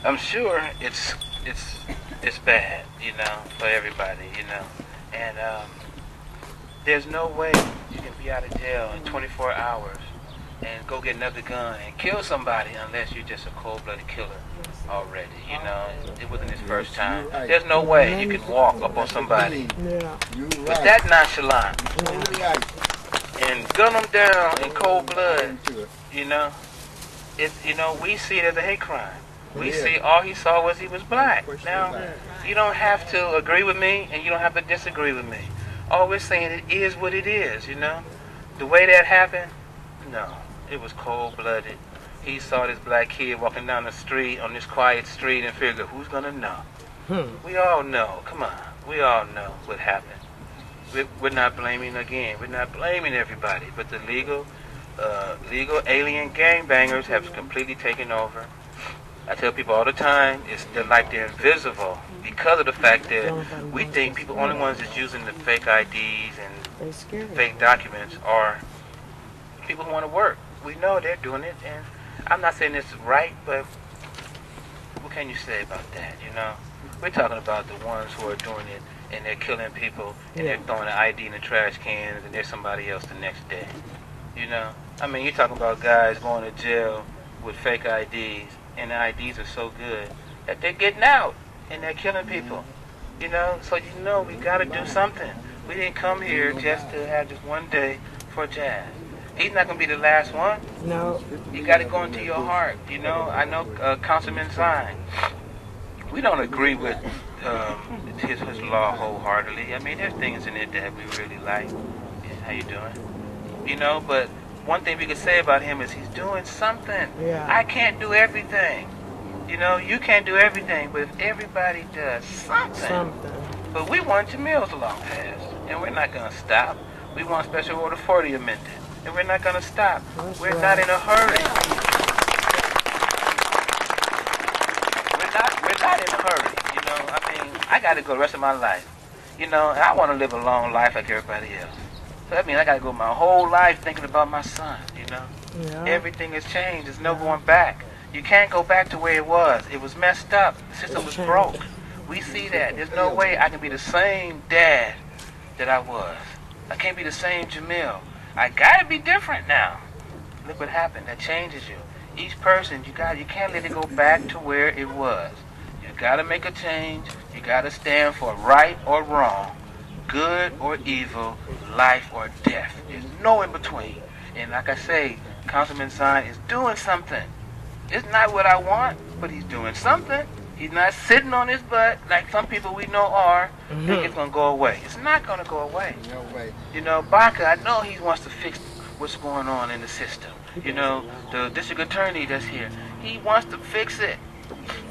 I'm sure it's bad, for everybody, and there's no way you can be out of jail in 24 hours and go get another gun and kill somebody unless you're just a cold-blooded killer already, It wasn't his first time. There's no way you can walk up on somebody with that nonchalant and gun them down in cold blood, we see it as a hate crime. We see all he saw was he was black. Now, you don't have to agree with me and you don't have to disagree with me. All we're saying, it is what it is, The way that happened, no, it was cold-blooded. He saw this black kid walking down the street, on this quiet street, and figured, who's going to know? We all know. Come on. We all know what happened. We're not blaming again. We're not blaming everybody. But the legal alien gangbangers have completely taken over. I tell people all the time, they're like they're invisible because of the fact that we think people, only ones that's using the fake IDs and fake documents are people who want to work. We know they're doing it, and I'm not saying it's right, but what can you say about that, We're talking about the ones who are doing it, and they're killing people, and they're throwing an ID in the trash cans, and there's somebody else the next day, I mean, you're talking about guys going to jail with fake IDs, and the IDs are so good that they're getting out, and they're killing people, So we got to do something. We didn't come here just to have just one day for jazz. He's not going to be the last one. No. You got to go into your heart, I know Councilman Zine. We don't agree with his law wholeheartedly. I mean, there's things in it that we really like. How you doing? But one thing we could say about him is he's doing something. Yeah. I can't do everything. You can't do everything, but if everybody does something. But we want Jamiel's law passed, and we're not going to stop. We want Special Order 40 amended, and we're not going to stop. We're not in a hurry. We're not in a hurry. I mean, I got to go the rest of my life. And I want to live a long life like everybody else. So that means I got to go my whole life thinking about my son, Yeah. Everything has changed. There's no going back. You can't go back to where it was. It was messed up. The system was broke. We see that. There's no way I can be the same dad that I was. I can't be the same Jamiel. I got to be different now. Look what happened. That changes you. Each person, you can't let it go back to where it was. You got to make a change. You got to stand for right or wrong, good or evil, life or death. There's no in between. And like I say, Councilman Zine is doing something. It's not what I want, but he's doing something. He's not sitting on his butt like some people we know are, think it's going to go away. It's not going to go away. No way. Baca, I know he wants to fix what's going on in the system. The district attorney that's here, he wants to fix it.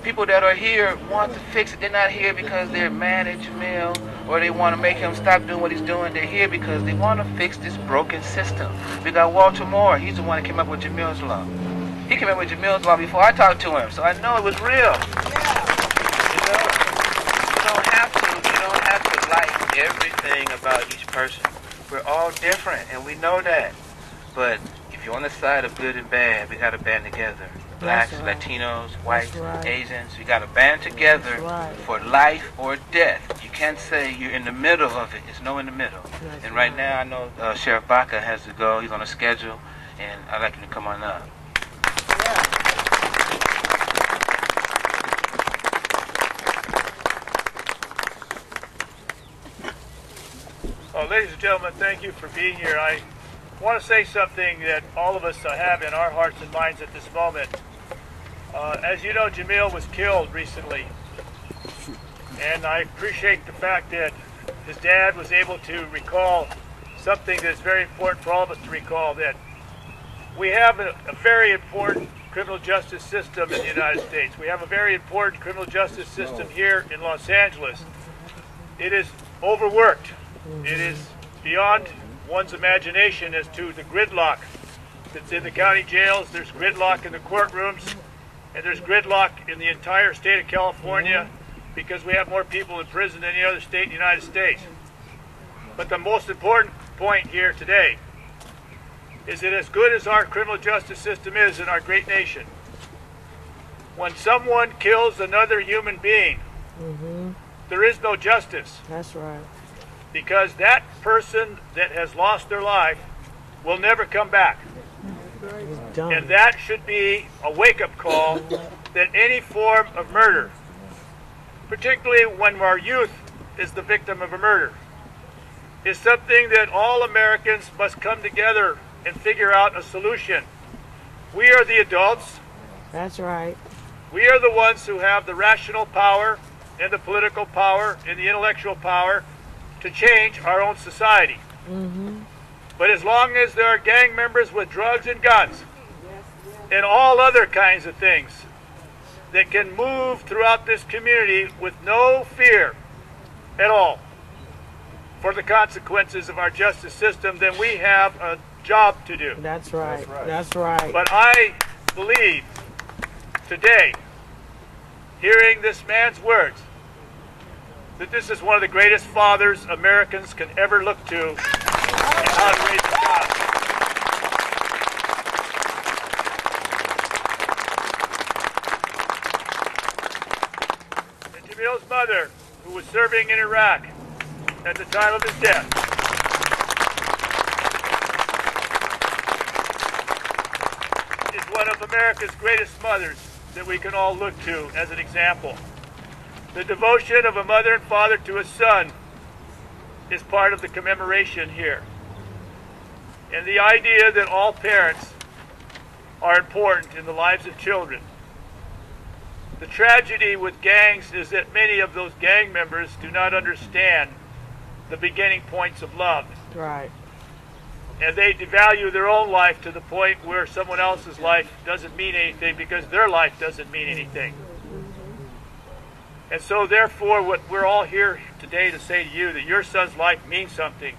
People that are here want to fix it. They're not here because they're mad at Jamiel or they want to make him stop doing what he's doing. They're here because they want to fix this broken system. We got Walter Moore. He's the one that came up with Jamiel's law. He came up with Jamiel's law before I talked to him, so I know it was real. You don't have to like everything about each person. We're all different, and we know that. But if you're on the side of good and bad, we got to band together. Blacks, Latinos, whites, Asians, we got to band together for life or death. You can't say you're in the middle of it. It's no in the middle. And right now, I know Sheriff Baca has to go. He's on a schedule, and I'd like him to come on up. Ladies and gentlemen, thank you for being here. I want to say something that all of us have in our hearts and minds at this moment. As you know, Jamiel was killed recently, and I appreciate the fact that his dad was able to recall something that's very important for all of us to recall, that we have a very important criminal justice system in the United States. We have a very important criminal justice system here in Los Angeles. It is overworked. It is beyond one's imagination as to the gridlock that's in the county jails. There's gridlock in the courtrooms, and there's gridlock in the entire state of California because we have more people in prison than any other state in the United States. But the most important point here today is that as good as our criminal justice system is in our great nation, When someone kills another human being, there is no justice. That's right. Because that person that has lost their life will never come back. And that should be a wake-up call that any form of murder, particularly when our youth is the victim of a murder, is something that all Americans must come together and figure out a solution. We are the adults. That's right. We are the ones who have the rational power and the political power and the intellectual power to change our own society. But as long as there are gang members with drugs and guns and all other kinds of things that can move throughout this community with no fear at all for the consequences of our justice system, then we have a job to do. That's right. That's right. But I believe today, hearing this man's words, that this is one of the greatest fathers Americans can ever look to in how to raise a child. And Jamiel's mother, who was serving in Iraq at the time of his death, is one of America's greatest mothers that we can all look to as an example. The devotion of a mother and father to a son is part of the commemoration here. And the idea that all parents are important in the lives of children. The tragedy with gangs is that many of those gang members do not understand the beginning points of love. Right. And they devalue their own life to the point where someone else's life doesn't mean anything because their life doesn't mean anything. And so therefore, what we're all here today to say to you, that your son's life means something.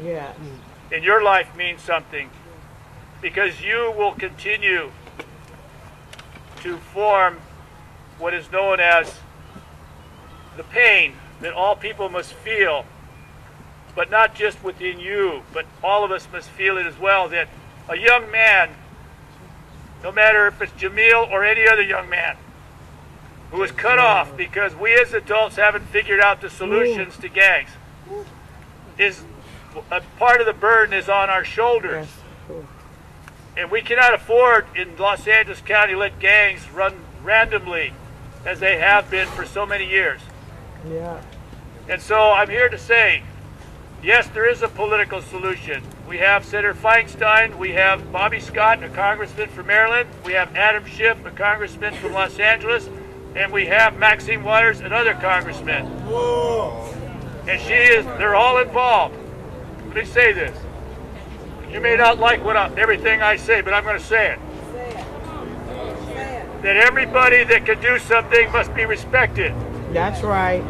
Yeah. And your life means something, because you will continue to form what is known as the pain that all people must feel, but not just within you, but all of us must feel it as well, that a young man, no matter if it's Jamiel or any other young man, who was cut off because we as adults haven't figured out the solutions to gangs, is a part of the burden is on our shoulders. And we cannot afford in Los Angeles County let gangs run randomly as they have been for so many years. Yeah. And so I'm here to say, yes, there is a political solution. We have Senator Feinstein, we have Bobby Scott, a congressman from Maryland, we have Adam Schiff, a congressman from Los Angeles, and we have Maxine Waters, another congressman. And they're all involved. Let me say this. You may not like everything I say, but I'm going to say it. That everybody that can do something must be respected. That's right.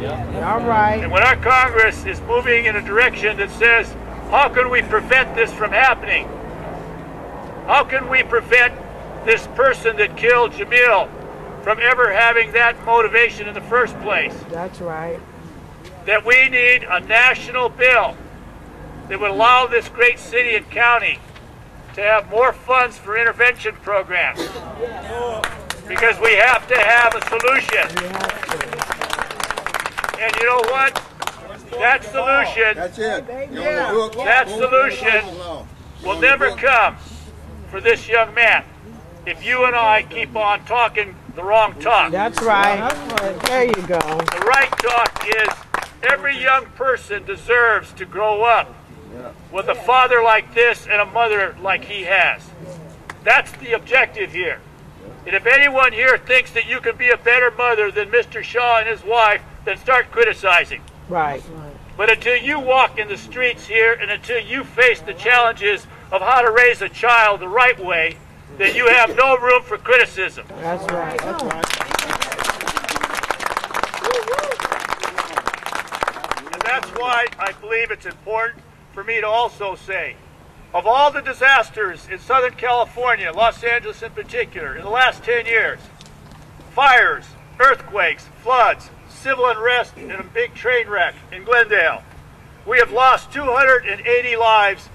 All right. And when our Congress is moving in a direction that says, how can we prevent this from happening? How can we prevent this person that killed Jamiel from ever having that motivation in the first place? That's right. That we need a national bill that would allow this great city and county to have more funds for intervention programs. Because we have to have a solution. And you know what? That solution, That's it. that solution will never come for this young man if you and I keep on talking the wrong talk. That's right. There you go. The right talk is every young person deserves to grow up with a father like this and a mother like he has. That's the objective here. And if anyone here thinks that you can be a better mother than Mr. Shaw and his wife, then start criticizing. Right. But until you walk in the streets here and until you face the challenges of how to raise a child the right way, then you have no room for criticism. That's right. That's right. And that's why I believe it's important for me to also say, of all the disasters in Southern California, Los Angeles in particular, in the last 10 years, fires, earthquakes, floods, civil unrest, and a big train wreck in Glendale, we have lost 280 lives